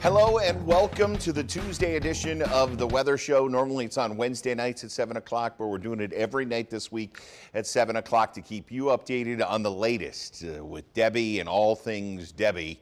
Hello and welcome to the Tuesday edition of the Weather Show. Normally it's on Wednesday nights at 7 o'clock, but we're doing it every night this week at 7 o'clock to keep you updated on the latest with Debbie and all things Debbie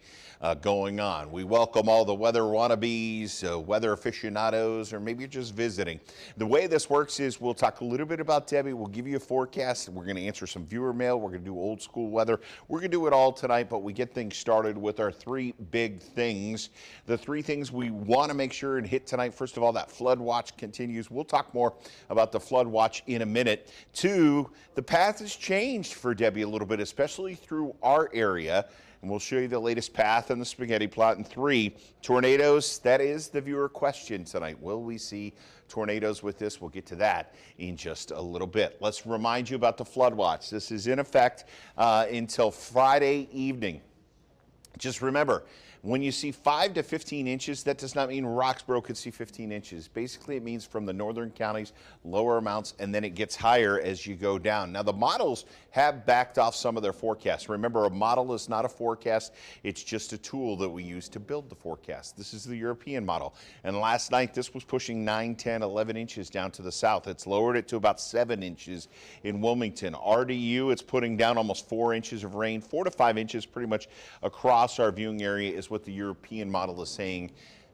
going on. We welcome all the weather wannabes, weather aficionados, or maybe you're just visiting. The way this works is we'll talk a little bit about Debbie. We'll give you a forecast. We're going to answer some viewer mail. We're going to do old school weather. We're going to do it all tonight, but we get things started with our three big things. The three things we want to make sure and hit tonight. First of all, that flood watch continues. We'll talk more about the flood watch in a minute. Two, the path has changed for Debbie a little bit, especially through our area. And we'll show you the latest path on the spaghetti plot. And three, tornadoes. That is the viewer question tonight. Will we see tornadoes with this? We'll get to that in just a little bit. Let's remind you about the flood watch. This is in effect until Friday evening. Just remember, when you see 5 to 15 inches, that does not mean Roxborough could see 15 inches. Basically, it means from the northern counties, lower amounts, and then it gets higher as you go down. Now, the models have backed off some of their forecasts. Remember, a model is not a forecast. It's just a tool that we use to build the forecast. This is the European model. And last night, this was pushing 9, 10, 11 inches down to the south. It's lowered it to about 7 inches in Wilmington. RDU, it's putting down almost 4 inches of rain, 4 to 5 inches pretty much across our viewing area is what the European model is saying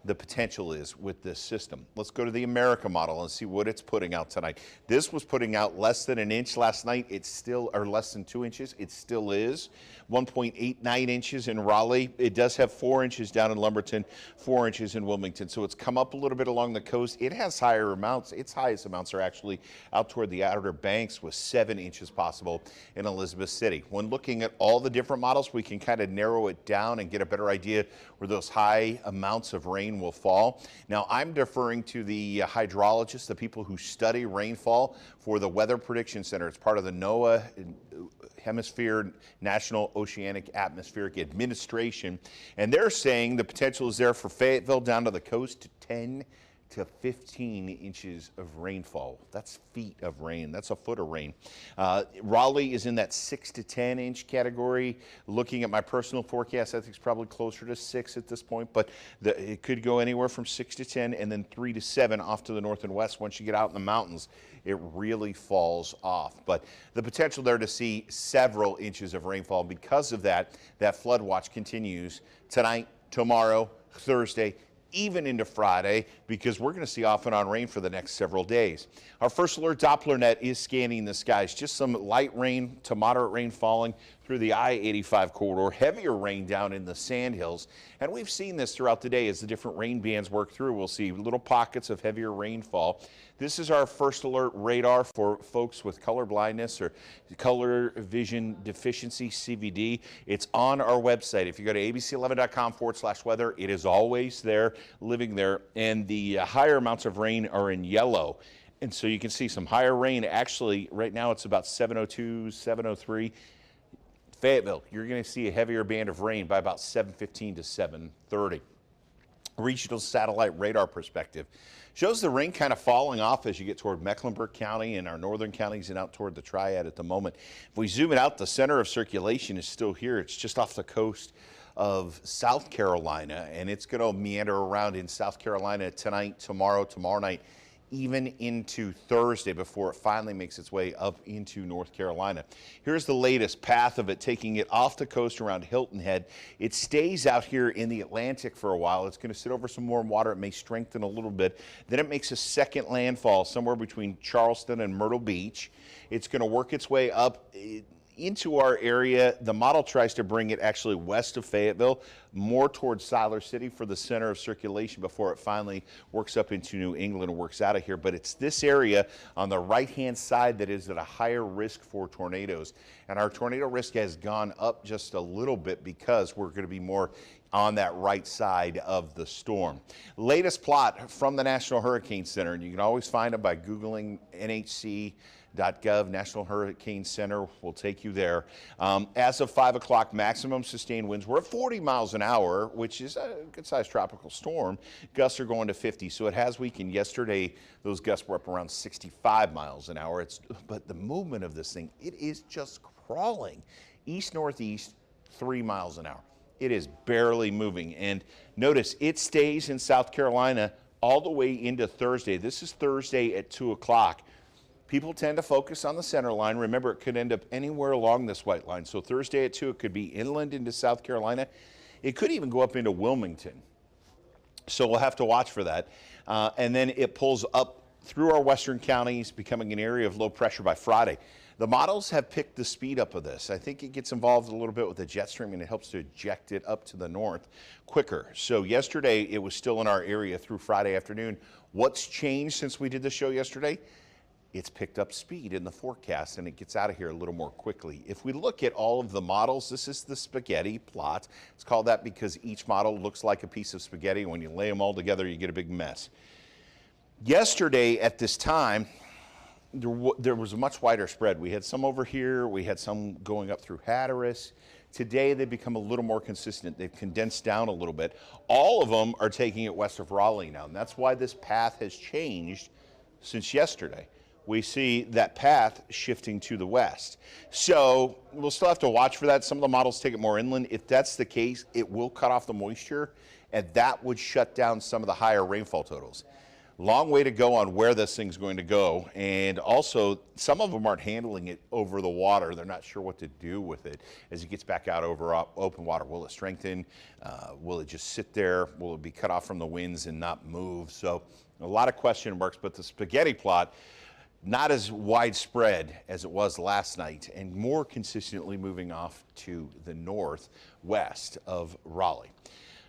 the potential is with this system. Let's go to the America model and see what it's putting out tonight. This was putting out less than an inch last night. It's still, or less than 2 inches. It still is 1.89 inches in Raleigh. It does have 4 inches down in Lumberton, 4 inches in Wilmington. So it's come up a little bit along the coast. It has higher amounts. Its highest amounts are actually out toward the Outer Banks with 7 inches possible in Elizabeth City. When looking at all the different models, we can kind of narrow it down and get a better idea where those high amounts of rain will fall. Now, I'm deferring to the hydrologists, the people who study rainfall for the Weather Prediction Center. It's part of the NOAA, Hemisphere National Oceanic Atmospheric Administration, and they're saying the potential is there for Fayetteville down to the coast to 10 to 15 inches of rainfall. That's feet of rain. That's a foot of rain. Raleigh is in that 6 to 10 inch category. Looking at my personal forecast, I think it's probably closer to 6 at this point, but it could go anywhere from 6 to 10 and then 3 to 7 off to the north and west. Once you get out in the mountains, it really falls off. But the potential there to see several inches of rainfall because of that flood watch continues tonight, tomorrow, Thursday, even into Friday, because we're going to see off and on rain for the next several days. Our first alert Doppler net is scanning the skies. Just some light rain to moderate rain falling through the I-85 corridor, heavier rain down in the Sandhills. And we've seen this throughout the day as the different rain bands work through. We'll see little pockets of heavier rainfall. This is our first alert radar for folks with color blindness or color vision deficiency, CVD. It's on our website. If you go to abc11.com/weather, it is always there, living there. And the higher amounts of rain are in yellow. And so you can see some higher rain. Actually, right now it's about 702, 703. Fayetteville, you're going to see a heavier band of rain by about 7:15 to 7:30. Regional satellite radar perspective shows the rain kind of falling off as you get toward Mecklenburg County and our northern counties and out toward the Triad at the moment. If we zoom it out, the center of circulation is still here. It's just off the coast of South Carolina, and it's going to meander around in South Carolina tonight, tomorrow night, even into Thursday before it finally makes its way up into North Carolina. Here's the latest path of it, taking it off the coast around Hilton Head. It stays out here in the Atlantic for a while. It's going to sit over some warm water. It may strengthen a little bit. Then it makes a second landfall somewhere between Charleston and Myrtle Beach. It's going to work its way up into our area. The model tries to bring it actually west of Fayetteville, more towards Siler City for the center of circulation before it finally works up into New England and works out of here. But it's this area on the right-hand side that is at a higher risk for tornadoes. And our tornado risk has gone up just a little bit because we're going to be more on that right side of the storm. Latest plot from the National Hurricane Center, and you can always find it by Googling NHC.gov, National Hurricane Center will take you there. As of 5 o'clock, maximum sustained winds were at 40 miles an hour, which is a good-sized tropical storm. Gusts are going to 50, so it has weakened. Yesterday, those gusts were up around 65 miles an hour. But the movement of this thing, it is just crawling east-northeast, 3 miles an hour. It is barely moving. And notice it stays in South Carolina all the way into Thursday. This is Thursday at 2 o'clock. People tend to focus on the center line. Remember, it could end up anywhere along this white line. So Thursday at 2, it could be inland into South Carolina. It could even go up into Wilmington. So we'll have to watch for that. And then it pulls up through our western counties, becoming an area of low pressure by Friday. The models have picked the speed up of this. I think it gets involved a little bit with the jet stream, and it helps to eject it up to the north quicker. So yesterday, it was still in our area through Friday afternoon. What's changed since we did the show yesterday? It's picked up speed in the forecast, and it gets out of here a little more quickly. If we look at all of the models, this is the spaghetti plot. It's called that because each model looks like a piece of spaghetti. When you lay them all together, you get a big mess. Yesterday at this time, there was a much wider spread. We had some over here. We had some going up through Hatteras. Today, they've become a little more consistent. They've condensed down a little bit. All of them are taking it west of Raleigh now, and that's why this path has changed since yesterday. We see that path shifting to the west. So we'll still have to watch for that. Some of the models take it more inland. If that's the case, it will cut off the moisture, and that would shut down some of the higher rainfall totals. Long way to go on where this thing's going to go. And also, some of them aren't handling it over the water. They're not sure what to do with it as it gets back out over open water. Will it strengthen? Will it just sit there? Will it be cut off from the winds and not move? So a lot of question marks, but the spaghetti plot, not as widespread as it was last night, and more consistently moving off to the northwest of Raleigh.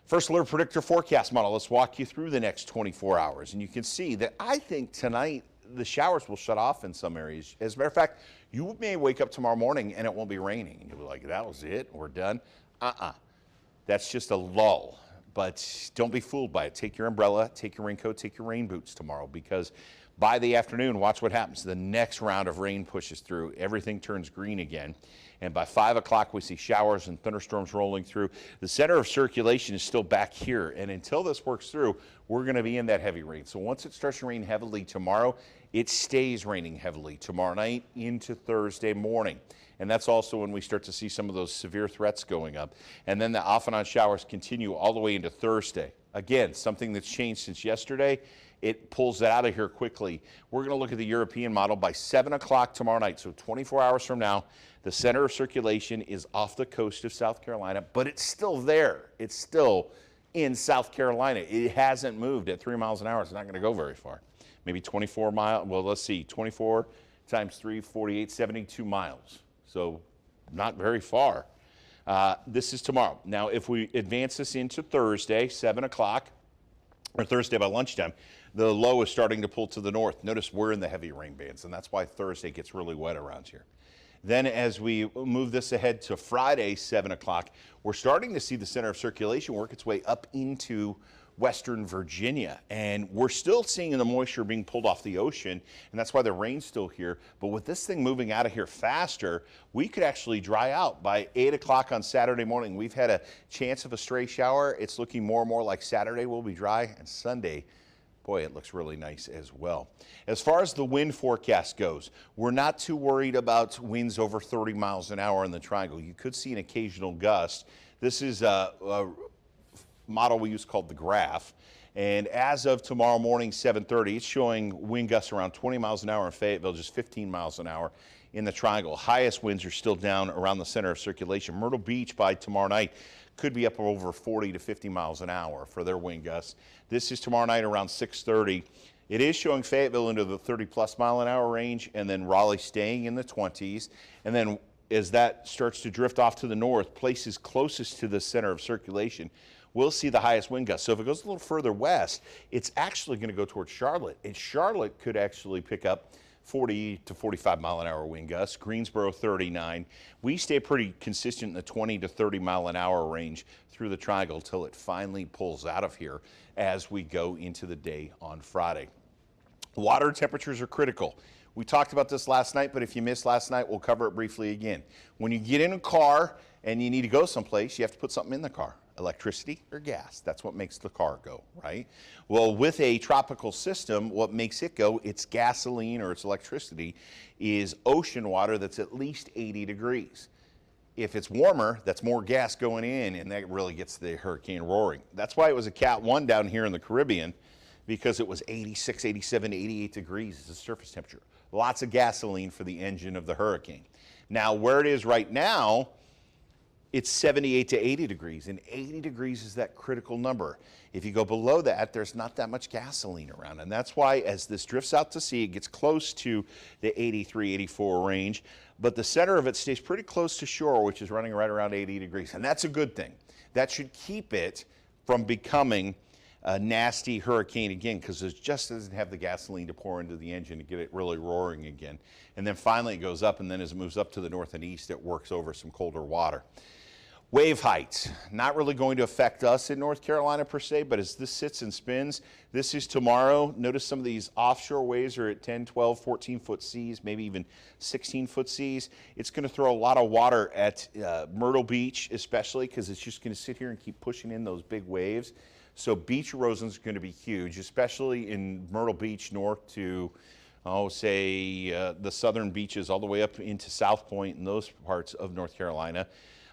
First Alert Predictor forecast model. Let's walk you through the next 24 hours. And you can see that I think tonight the showers will shut off in some areas. As a matter of fact, you may wake up tomorrow morning and it won't be raining. And you'll be like, that was it? We're done? That's just a lull. But don't be fooled by it. Take your umbrella, take your raincoat, take your rain boots tomorrow, because by the afternoon, watch what happens. The next round of rain pushes through. Everything turns green again. And by 5 o'clock, we see showers and thunderstorms rolling through. The center of circulation is still back here. And until this works through, we're going to be in that heavy rain. So once it starts to rain heavily tomorrow, it stays raining heavily tomorrow night into Thursday morning. And that's also when we start to see some of those severe threats going up. And then the off and on showers continue all the way into Thursday. Again, something that's changed since yesterday. It pulls it out of here quickly. We're going to look at the European model by 7 o'clock tomorrow night. So 24 hours from now, the center of circulation is off the coast of South Carolina, but it's still there. It's still in South Carolina. It hasn't moved at 3 miles an hour. It's not going to go very far. Maybe 24 miles. Well, let's see. 24 times 3, 48, 72 miles. So not very far. This is tomorrow. Now, if we advance this into Thursday, 7 o'clock, or Thursday by lunchtime, the low is starting to pull to the north. Notice we're in the heavy rain bands, and that's why Thursday gets really wet around here. Then as we move this ahead to Friday, 7 o'clock, we're starting to see the center of circulation work its way up into western Virginia. And we're still seeing the moisture being pulled off the ocean, and that's why the rain's still here. But with this thing moving out of here faster, we could actually dry out by 8 o'clock on Saturday morning. We've had a chance of a stray shower. It's looking more and more like Saturday will be dry, and Sunday, boy, it looks really nice as well. As far as the wind forecast goes, we're not too worried about winds over 30 miles an hour in the triangle. You could see an occasional gust. This is a model we use called the graph. And as of tomorrow morning, 7:30, it's showing wind gusts around 20 miles an hour in Fayetteville, just 15 miles an hour in the triangle. Highest winds are still down around the center of circulation. Myrtle Beach by tomorrow night could be up over 40 to 50 miles an hour for their wind gusts. This is tomorrow night around 6:30. It is showing Fayetteville into the 30-plus mile an hour range, and then Raleigh staying in the 20s. And then as that starts to drift off to the north, places closest to the center of circulation, we'll see the highest wind gusts. So if it goes a little further west, it's actually going to go towards Charlotte. And Charlotte could actually pick up 40 to 45 mile an hour wind gusts. Greensboro 39. We stay pretty consistent in the 20 to 30 mile an hour range through the triangle until it finally pulls out of here as we go into the day on Friday. Water temperatures are critical. We talked about this last night, but if you missed last night, we'll cover it briefly again. When you get in a car and you need to go someplace, you have to put something in the car. Electricity or gas. That's what makes the car go, right? Well, with a tropical system, what makes it go, its gasoline or its electricity, is ocean water that's at least 80 degrees. If it's warmer, that's more gas going in, and that really gets the hurricane roaring. That's why it was a Cat 1 down here in the Caribbean, because it was 86, 87, 88 degrees as the surface temperature. Lots of gasoline for the engine of the hurricane. Now, where it is right now, it's 78 to 80 degrees, and 80 degrees is that critical number. If you go below that, there's not that much gasoline around, and that's why as this drifts out to sea, it gets close to the 83, 84 range, but the center of it stays pretty close to shore, which is running right around 80 degrees, and that's a good thing. That should keep it from becoming a nasty hurricane again, because it just doesn't have the gasoline to pour into the engine to get it really roaring again. And then finally it goes up, and then as it moves up to the north and east, it works over some colder water. Wave heights, not really going to affect us in North Carolina per se, but as this sits and spins, this is tomorrow. Notice some of these offshore waves are at 10, 12, 14-foot seas, maybe even 16-foot seas. It's going to throw a lot of water at Myrtle Beach, especially because it's just going to sit here and keep pushing in those big waves. So beach erosion is going to be huge, especially in Myrtle Beach north to, the southern beaches all the way up into South Point and those parts of North Carolina.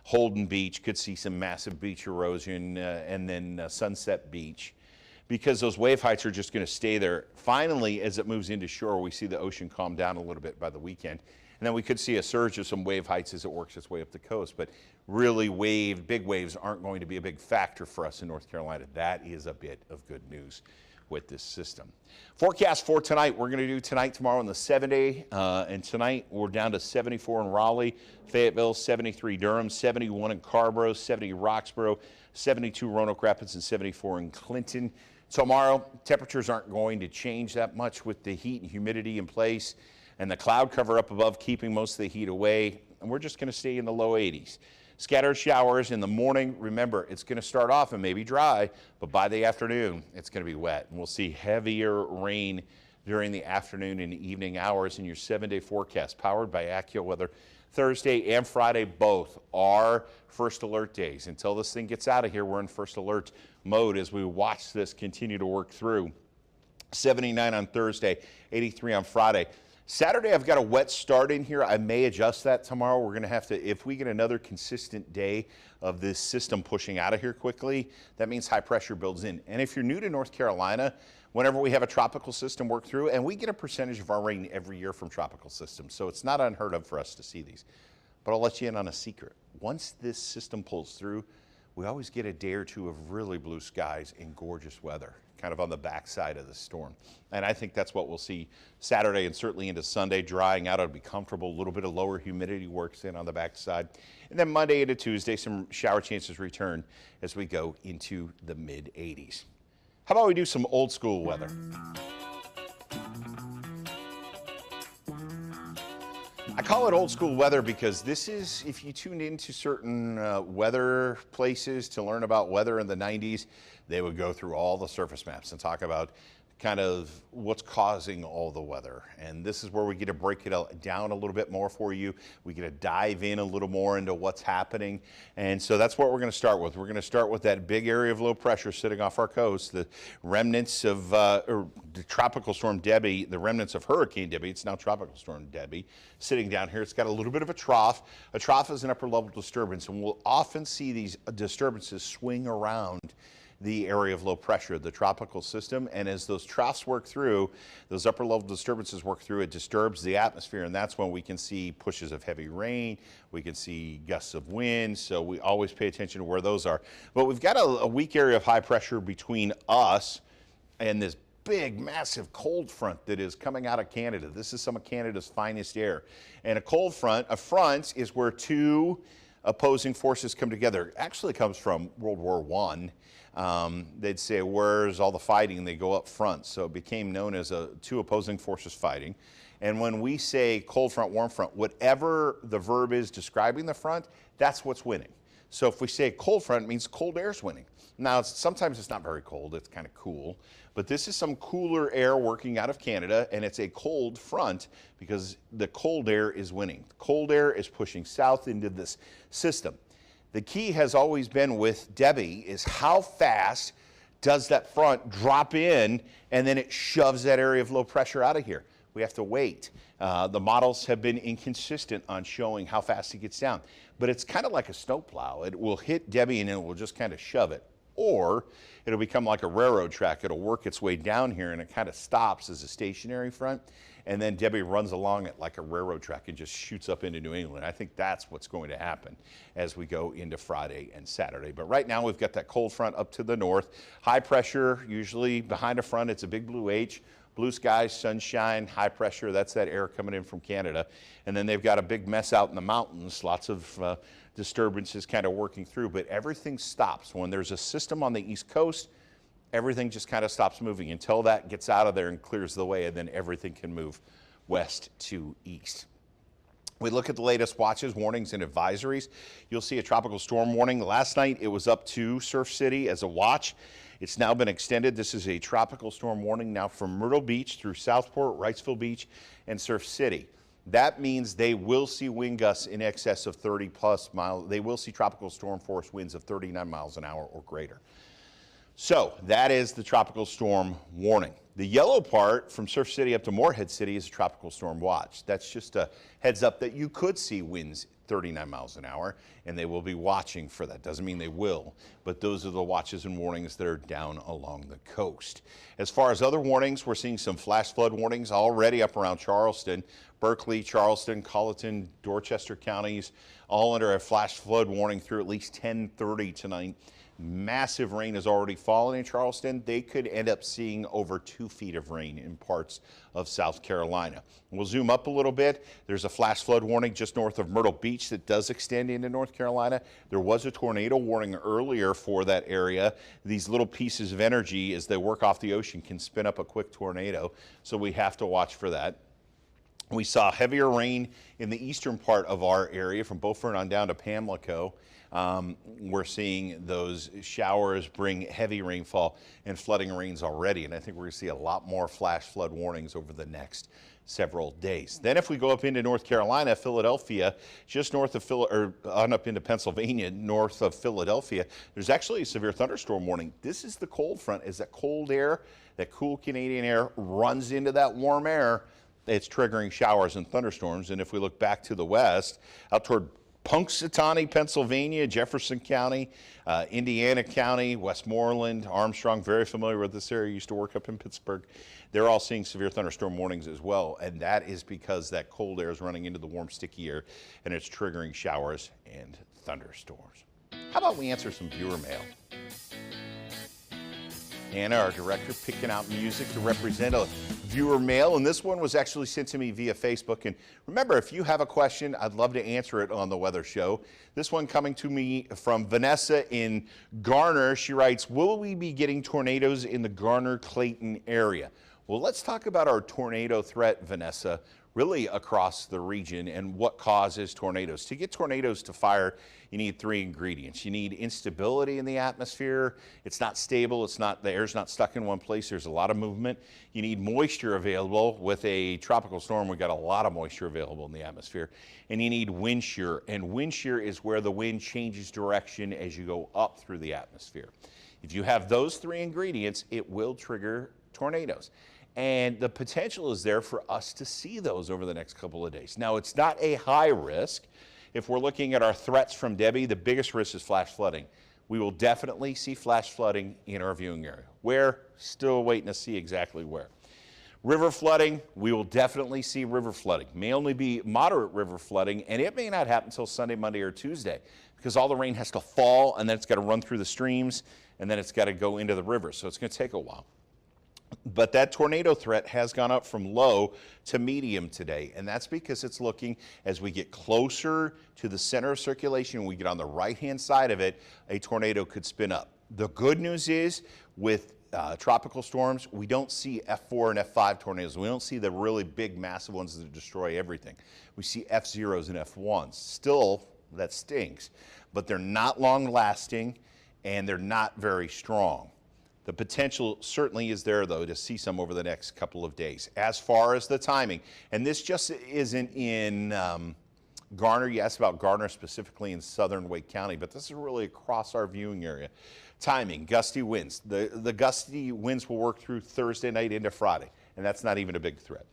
Holden Beach could see some massive beach erosion, and then Sunset Beach, because those wave heights are just going to stay there. Finally, as it moves into shore, we see the ocean calm down a little bit by the weekend. And then we could see a surge of some wave heights as it works its way up the coast. But really, big waves aren't going to be a big factor for us in North Carolina. That is a bit of good news with this system. Forecast for tonight, we're going to do tonight, tomorrow, and the 7-day. And tonight, we're down to 74 in Raleigh, Fayetteville, 73 Durham, 71 in Carrboro, 70 Roxborough, 72 Roanoke Rapids, and 74 in Clinton. Tomorrow, temperatures aren't going to change that much with the heat and humidity in place, and the cloud cover up above keeping most of the heat away, and we're just going to stay in the low 80s. Scattered showers in the morning. Remember, it's going to start off and maybe dry, but by the afternoon, it's going to be wet. And we'll see heavier rain during the afternoon and evening hours in your 7-day forecast, powered by AccuWeather. Thursday and Friday both are first alert days. Until this thing gets out of here, we're in first alert mode as we watch this continue to work through. 79 on Thursday, 83 on Friday. Saturday, I've got a wet start in here. I may adjust that tomorrow. We're going to have to, if we get another consistent day of this system pushing out of here quickly, that means high pressure builds in. And if you're new to North Carolina, whenever we have a tropical system work through, and we get a percentage of our rain every year from tropical systems, so it's not unheard of for us to see these. But I'll let you in on a secret. Once this system pulls through, we always get a day or two of really blue skies and gorgeous weather, kind of on the backside of the storm. And I think that's what we'll see Saturday and certainly into Sunday, drying out. It'll be comfortable. A little bit of lower humidity works in on the backside. And then Monday into Tuesday, some shower chances return as we go into the mid-80s. How about we do some old school weather? I call it old school weather because this is, if you tuned into certain weather places to learn about weather in the 90s, they would go through all the surface maps and talk about kind of what's causing all the weather. And this is where we get to break it down a little bit more for you. We get to dive in a little more into what's happening. And so that's what we're going to start with. We're going to start with that big area of low pressure sitting off our coast, the remnants of the Tropical Storm Debbie, the remnants of Hurricane Debbie. It's now Tropical Storm Debbie sitting down here. It's got a little bit of a trough. A trough is an upper level disturbance, and we'll often see these disturbances swing around the area of low pressure, the tropical system, and as those troughs work through, those upper level disturbances work through, it disturbs the atmosphere, and that's when we can see pushes of heavy rain, we can see gusts of wind, so we always pay attention to where those are. But we've got a weak area of high pressure between us and this big, massive cold front that is coming out of Canada. This is some of Canada's finest air. And a front is where two opposing forces come together. It actually comes from World War I. They'd say, where's all the fighting? They go up front. So it became known as two opposing forces fighting. And when we say cold front, warm front, whatever the verb is describing the front, that's what's winning. So if we say cold front, it means cold air's winning. Now, sometimes it's not very cold. It's kind of cool. But this is some cooler air working out of Canada, and it's a cold front because the cold air is winning. Cold air is pushing south into this system. The key has always been with Debbie is how fast does that front drop in and then it shoves that area of low pressure out of here. we have to wait. The models have been inconsistent on showing how fast it gets down, but it's kind of like a snowplow. It will hit Debbie and it will just kind of shove it. Or it'll become like a railroad track. It'll work its way down here and it kind of stops as a stationary front. And then Debbie runs along it like a railroad track and just shoots up into New England. I think that's what's going to happen as we go into Friday and Saturday. But right now we've got that cold front up to the north. High pressure, usually behind a front, it's a big blue H. Blue skies, sunshine, high pressure, that's that air coming in from Canada. And then they've got a big mess out in the mountains, lots of disturbances kind of working through, but everything stops. When there's a system on the East Coast, everything just kind of stops moving until that gets out of there and clears the way, and then everything can move west to east. We look at the latest watches, warnings, and advisories. You'll see a tropical storm warning. Last night it was up to Surf City as a watch. It's now been extended. This is a tropical storm warning now from Myrtle Beach through Southport, Wrightsville Beach, and Surf City. That means they will see wind gusts in excess of 30 plus miles. They will see tropical storm force winds of 39 miles an hour or greater. So that is the tropical storm warning. The yellow part from Surf City up to Morehead City is a tropical storm watch. That's just a heads up that you could see winds 39 miles an hour, and they will be watching for that. Doesn't mean they will, but those are the watches and warnings that are down along the coast. As far as other warnings, we're seeing some flash flood warnings already up around Charleston, Berkeley, Charleston, Colleton, Dorchester counties, all under a flash flood warning through at least 10:30 tonight. Massive rain has already fallen in Charleston. They could end up seeing over 2 feet of rain in parts of South Carolina. We'll zoom up a little bit. There's a flash flood warning just north of Myrtle Beach that does extend into North Carolina. There was a tornado warning earlier for that area. These little pieces of energy as they work off the ocean can spin up a quick tornado, so we have to watch for that. We saw heavier rain in the eastern part of our area from Beaufort on down to Pamlico. We're seeing those showers bring heavy rainfall and flooding rains already, and I think we're going to see a lot more flash flood warnings over the next several days. Then if we go up into North Carolina, Philadelphia, just north of on up into Pennsylvania, north of Philadelphia, there's actually a severe thunderstorm warning. This is the cold front. As that cold air, that cool Canadian air runs into that warm air, it's triggering showers and thunderstorms. And if we look back to the west, out toward Punxsutawney, Pennsylvania, Jefferson County, Indiana County, Westmoreland, Armstrong, very familiar with this area, used to work up in Pittsburgh. They're all seeing severe thunderstorm warnings as well, and that is because that cold air is running into the warm, sticky air, and it's triggering showers and thunderstorms. How about we answer some viewer mail? Anna, our director, picking out music to represent a viewer mail, and this one was actually sent to me via Facebook. And remember, if you have a question, I'd love to answer it on the Weather Show. This one coming to me from Vanessa in Garner. She writes, will we be getting tornadoes in the Garner-Clayton area? Well, let's talk about our tornado threat, Vanessa, really across the region and what causes tornadoes. To get tornadoes to fire, you need 3 ingredients. You need instability in the atmosphere. It's not stable. The air's not stuck in one place. There's a lot of movement. You need moisture available. With a tropical storm, we've got a lot of moisture available in the atmosphere. And you need wind shear. And wind shear is where the wind changes direction as you go up through the atmosphere. If you have those 3 ingredients, it will trigger tornadoes. And the potential is there for us to see those over the next couple of days. Now, it's not a high risk. If we're looking at our threats from Debbie, the biggest risk is flash flooding. We will definitely see flash flooding in our viewing area. Where? Still waiting to see exactly where. River flooding, we will definitely see river flooding. May only be moderate river flooding, and it may not happen until Sunday, Monday, or Tuesday, because all the rain has to fall, and then it's got to run through the streams, and then it's got to go into the river. So it's going to take a while. But that tornado threat has gone up from low to medium today, and that's because it's looking, as we get closer to the center of circulation, we get on the right-hand side of it, a tornado could spin up. The good news is, with tropical storms, we don't see F4 and F5 tornadoes. We don't see the really big, massive ones that destroy everything. We see F0s and F1s. Still, that stinks, but they're not long-lasting, and they're not very strong. The potential certainly is there, though, to see some over the next couple of days. As far as the timing, and this just isn't in Garner. You asked about Garner specifically in southern Wake County, but this is really across our viewing area. Timing, gusty winds. The gusty winds will work through Thursday night into Friday, and that's not even a big threat.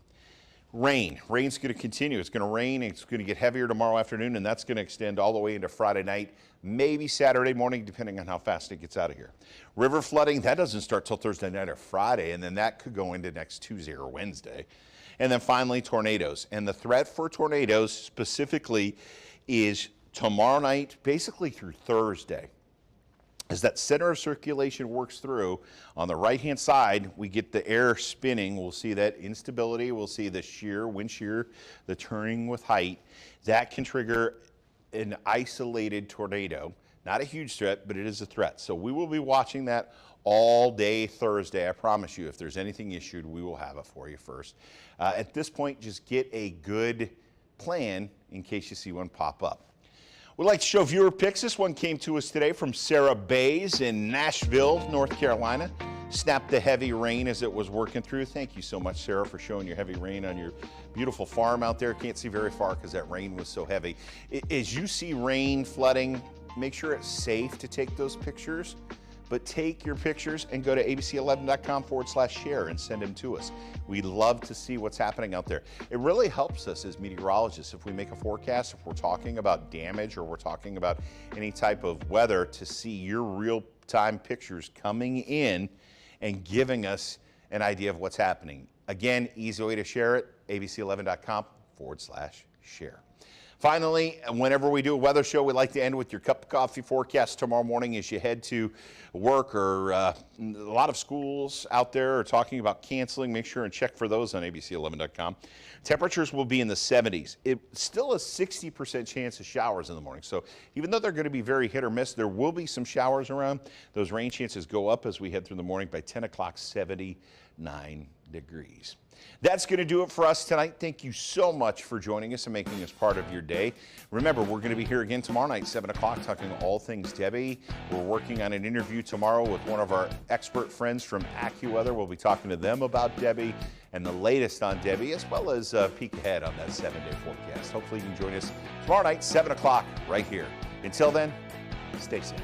Rain's going to continue. It's going to rain. It's going to get heavier tomorrow afternoon, and that's going to extend all the way into Friday night, maybe Saturday morning, depending on how fast it gets out of here. River flooding, that doesn't start till Thursday night or Friday, and then that could go into next Tuesday or Wednesday. And then finally, tornadoes. And the threat for tornadoes specifically is tomorrow night, basically through Thursday. As that center of circulation works through, on the right-hand side, we get the air spinning. We'll see that instability. We'll see the shear, wind shear, the turning with height. That can trigger an isolated tornado. Not a huge threat, but it is a threat. So we will be watching that all day Thursday. I promise you, if there's anything issued, we will have it for you first. At this point, just get a good plan in case you see one pop up. We'd like to show viewer pics. This one came to us today from Sarah Bays in Nashville, North Carolina. Snapped the heavy rain as it was working through. Thank you so much, Sarah, for showing your heavy rain on your beautiful farm out there. Can't see very far because that rain was so heavy. As you see rain, flooding, make sure it's safe to take those pictures. But take your pictures and go to abc11.com/share and send them to us. We'd love to see what's happening out there. It really helps us as meteorologists if we make a forecast, if we're talking about damage or we're talking about any type of weather, to see your real-time pictures coming in and giving us an idea of what's happening. Again, easy way to share it, abc11.com/share. Finally, whenever we do a weather show, we like to end with your cup of coffee forecast tomorrow morning as you head to work, or a lot of schools out there are talking about canceling. Make sure and check for those on abc11.com. Temperatures will be in the 70s. It's still a 60% chance of showers in the morning. So even though they're going to be very hit or miss, there will be some showers around. Those rain chances go up as we head through the morning. By 10 o'clock, 79 degrees. That's going to do it for us tonight. Thank you so much for joining us and making us part of your day. Remember, we're going to be here again tomorrow night, 7 o'clock, talking all things Debbie. We're working on an interview tomorrow with one of our expert friends from AccuWeather. We'll be talking to them about Debbie and the latest on Debbie, as well as a peek ahead on that 7-day forecast. Hopefully you can join us tomorrow night, 7 o'clock, right here. Until then, stay safe.